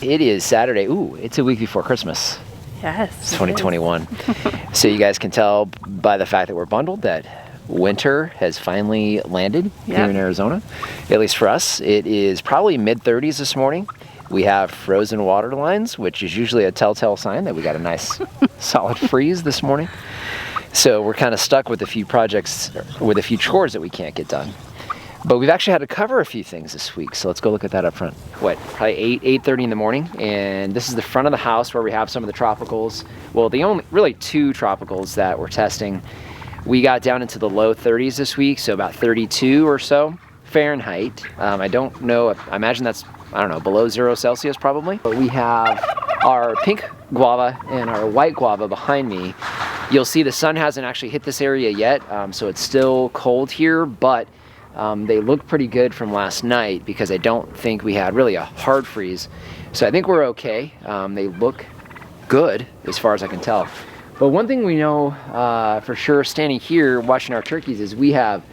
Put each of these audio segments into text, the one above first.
It is Saturday. Ooh, it's a week before Christmas. Yes. It's 2021. So you guys can tell by the fact that we're bundled that winter has finally landed here in Arizona. At least for us, it is probably mid-30s this morning. We have frozen water lines, which is usually a telltale sign that we got a nice solid freeze this morning. So we're kind of stuck with a few projects, with a few chores that we can't get done. But we've actually had to cover a few things this week, so let's go look at that up front. What, probably 8:30 in the morning, and this is the front of the house where we have some of the tropicals. Well, the only, really two tropicals that we're testing. We got down into the low 30s this week, so about 32 or so Fahrenheit. I don't know, I imagine that's, I don't know, below 0 Celsius probably. But we have our pink guava and our white guava behind me. You'll see the sun hasn't actually hit this area yet, so it's still cold here, but they look pretty good from last night because I don't think we had really a hard freeze. So I think we're okay. They look good as far as I can tell. But one thing we know for sure standing here watching our turkeys is we have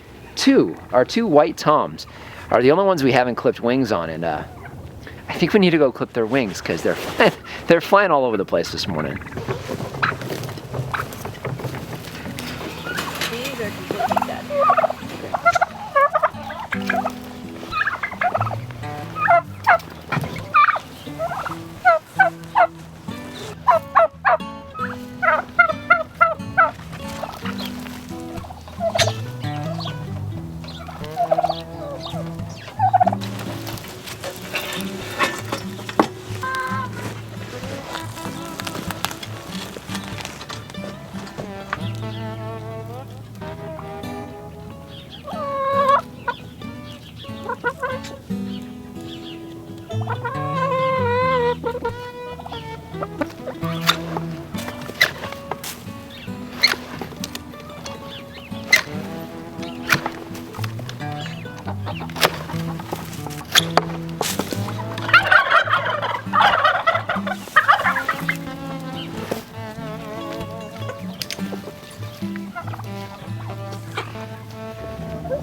our two white toms are the only ones we haven't clipped wings on, and I think we need to go clip their wings because they're flying all over the place this morning. These are completely dead.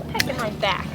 Pecking my back.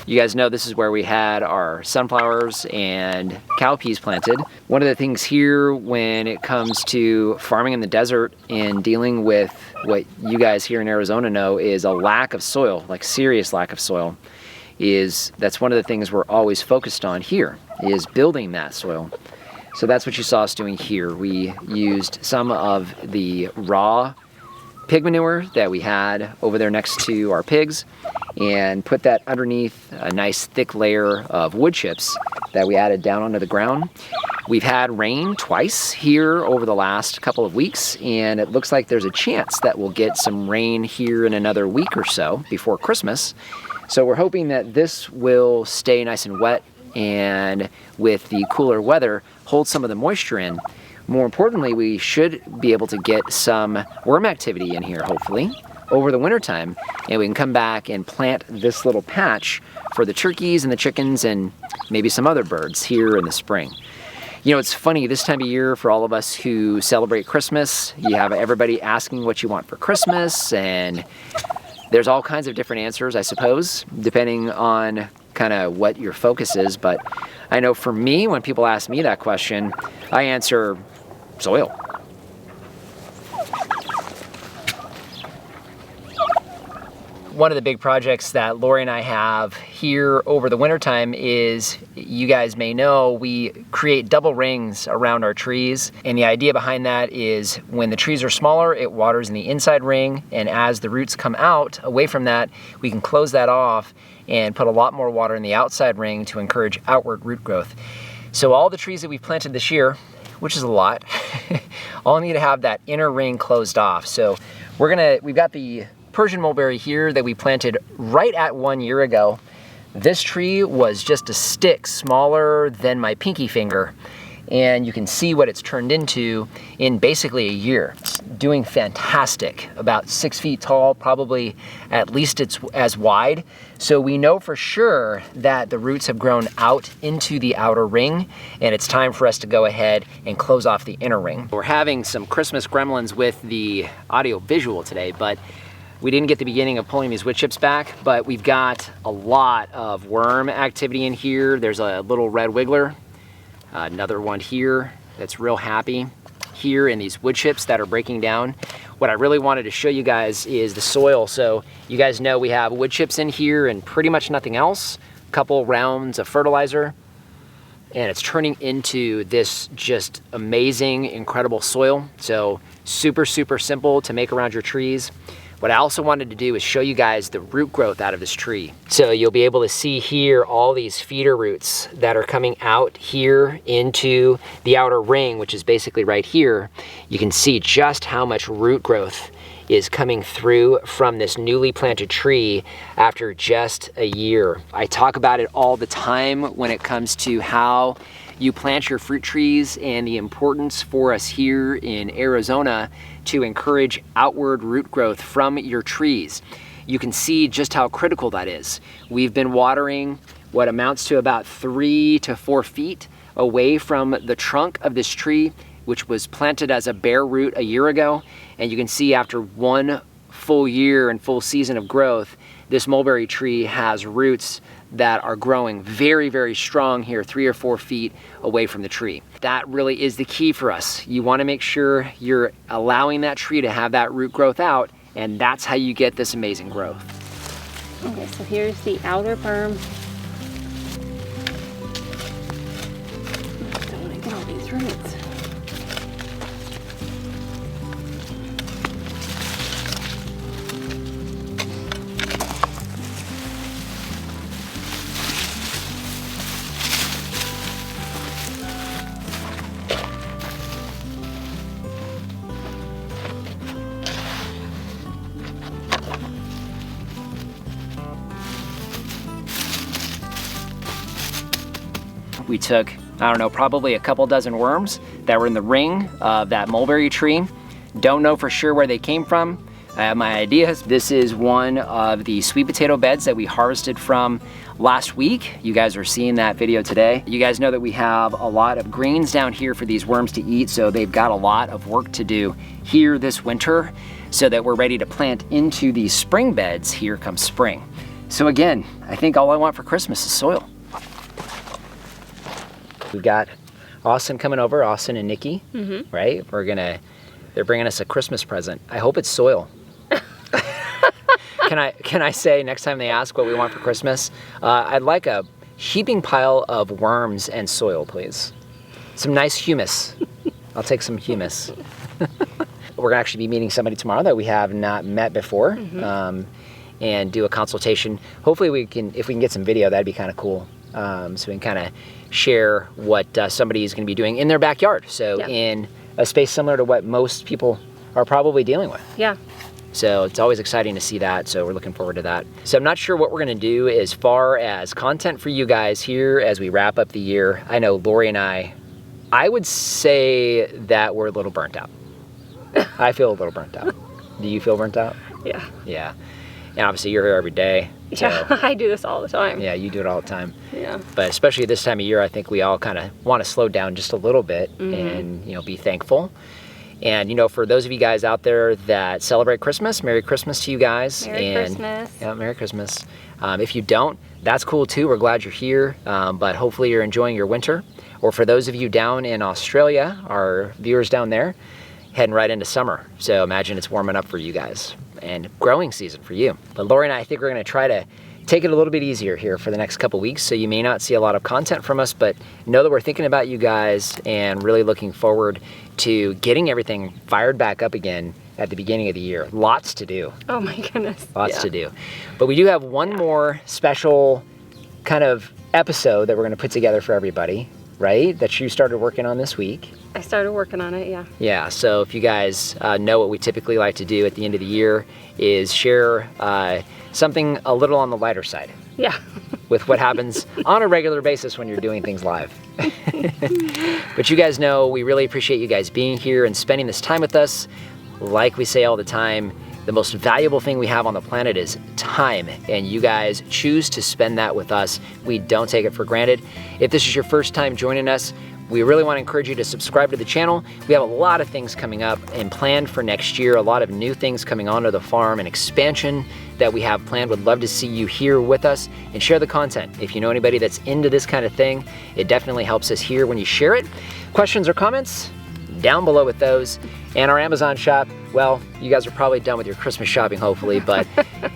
You guys know this is where we had our sunflowers and cowpeas planted. One of the things here when it comes to farming in the desert and dealing with what you guys here in Arizona know is a lack of soil, like serious lack of soil, that's one of the things we're always focused on here, is building that soil. So that's what you saw us doing here. We used some of the raw pig manure that we had over there next to our pigs and put that underneath a nice thick layer of wood chips that we added down onto the ground. We've had rain twice here over the last couple of weeks, and it looks like there's a chance that we'll get some rain here in another week or so before Christmas. So we're hoping that this will stay nice and wet, and with the cooler weather, hold some of the moisture in. More importantly, we should be able to get some worm activity in here, hopefully, over the winter time, and we can come back and plant this little patch for the turkeys and the chickens and maybe some other birds here in the spring. You know, it's funny, this time of year for all of us who celebrate Christmas, you have everybody asking what you want for Christmas, and there's all kinds of different answers, I suppose, depending on kind of what your focus is. But I know for me, when people ask me that question, I answer soil. one of the big projects that Lori and I have here over the wintertime is, you guys may know, we create double rings around our trees. And the idea behind that is when the trees are smaller, it waters in the inside ring. And as the roots come out away from that, we can close that off and put a lot more water in the outside ring to encourage outward root growth. So all the trees that we've planted this year, which is a lot, all need to have that inner ring closed off. So we've got the Persian mulberry here that we planted right at 1 year ago. This tree was just a stick smaller than my pinky finger, and you can see what it's turned into in basically a year. It's doing fantastic, about 6 feet tall, probably at least it's as wide. So we know for sure that the roots have grown out into the outer ring, and it's time for us to go ahead and close off the inner ring. We're having some Christmas gremlins with the audio visual today, but we didn't get the beginning of pulling these wood chips back, but we've got a lot of worm activity in here. There's a little red wiggler, another one here that's real happy here in these wood chips that are breaking down. What I really wanted to show you guys is the soil. So you guys know we have wood chips in here and pretty much nothing else, a couple rounds of fertilizer, and it's turning into this just amazing, incredible soil. So super, super simple to make around your trees. What I also wanted to do is show you guys the root growth out of this tree. So you'll be able to see here all these feeder roots that are coming out here into the outer ring, which is basically right here. You can see just how much root growth is coming through from this newly planted tree after just a year. I talk about it all the time when it comes to how you plant your fruit trees and the importance for us here in Arizona to encourage outward root growth from your trees. You can see just how critical that is. We've been watering what amounts to about 3 to 4 feet away from the trunk of this tree, which was planted as a bare root a year ago. And you can see after 1 full year and full season of growth, this mulberry tree has roots that are growing very, very strong here, 3 or 4 feet away from the tree. That really is the key for us. You want to make sure you're allowing that tree to have that root growth out, and that's how you get this amazing growth. Okay, so here's the outer berm. Don't want to get all these roots. We took, I don't know, probably a couple dozen worms that were in the ring of that mulberry tree. Don't know for sure where they came from. I have my ideas. This is one of the sweet potato beds that we harvested from last week. You guys are seeing that video today. You guys know that we have a lot of greens down here for these worms to eat, so they've got a lot of work to do here this winter so that we're ready to plant into these spring beds here come spring. So again, I think all I want for Christmas is soil. We've got Austin coming over, Austin and Nikki, right? They're bringing us a Christmas present. I hope it's soil. Can I say next time they ask what we want for Christmas, I'd like a heaping pile of worms and soil, please. Some nice humus. I'll take some humus. We're gonna actually be meeting somebody tomorrow that we have not met before, and do a consultation. Hopefully if we can get some video, that'd be kind of cool. So we can kind of share what somebody is going to be doing in their backyard. So in a space similar to what most people are probably dealing with. Yeah. So it's always exciting to see that. So we're looking forward to that. So I'm not sure what we're going to do as far as content for you guys here as we wrap up the year. I know Lori and I would say that we're a little burnt out. I feel a little burnt out. Do you feel burnt out? Yeah. Yeah. And obviously you're here every day. So, Yeah, I do this all the time. yeah, you do it all the time. Yeah. But especially this time of year, I think we all kind of want to slow down just a little bit and, be thankful. And, for those of you guys out there that celebrate Christmas, Merry Christmas to you guys. Merry Christmas. Yeah, Merry Christmas. If you don't, that's cool too. We're glad you're here. But hopefully you're enjoying your winter. Or for those of you down in Australia, our viewers down there, heading right into summer. So imagine it's warming up for you guys. and growing season for you. But Lori and I think we're gonna try to take it a little bit easier here for the next couple weeks, so you may not see a lot of content from us, but know that we're thinking about you guys and really looking forward to getting everything fired back up again at the beginning of the year. Lots to do. Oh my goodness. Lots to do. But we do have one more special kind of episode that we're gonna put together for everybody, right? That you started working on this week. I started working on it, yeah. Yeah, so if you guys know what we typically like to do at the end of the year is share something a little on the lighter side. Yeah. With what happens on a regular basis when you're doing things live. But you guys know we really appreciate you guys being here and spending this time with us. Like we say all the time, the most valuable thing we have on the planet is time, and you guys choose to spend that with us. We don't take it for granted. If this is your first time joining us, we really want to encourage you to subscribe to the channel. We have a lot of things coming up and planned for next year, a lot of new things coming onto the farm and expansion that we have planned. Would love to see you here with us and share the content. If you know anybody that's into this kind of thing, it definitely helps us here when you share it. Questions or comments? Down below with those. And our Amazon shop, well, you guys are probably done with your Christmas shopping, hopefully, but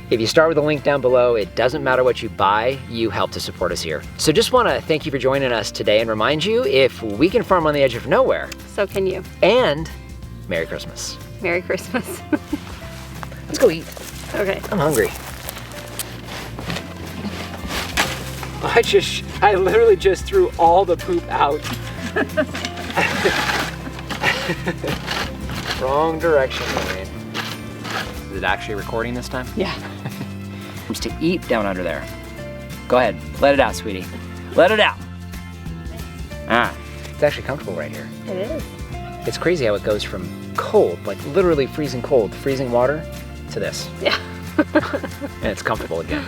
if you start with the link down below, it doesn't matter what you buy, you help to support us here. So just want to thank you for joining us today and remind you, if we can farm on the edge of nowhere, So can you. and Merry Christmas. Merry Christmas. Let's go eat. Okay. I'm hungry. I literally just threw all the poop out. Wrong direction, Lorraine. Is it actually recording this time? Yeah. To eat down under there. Go ahead, let it out, sweetie. Let it out. Ah, it's actually comfortable right here. It is. It's crazy how it goes from cold, like literally freezing cold, freezing water, to this. Yeah. And it's comfortable again.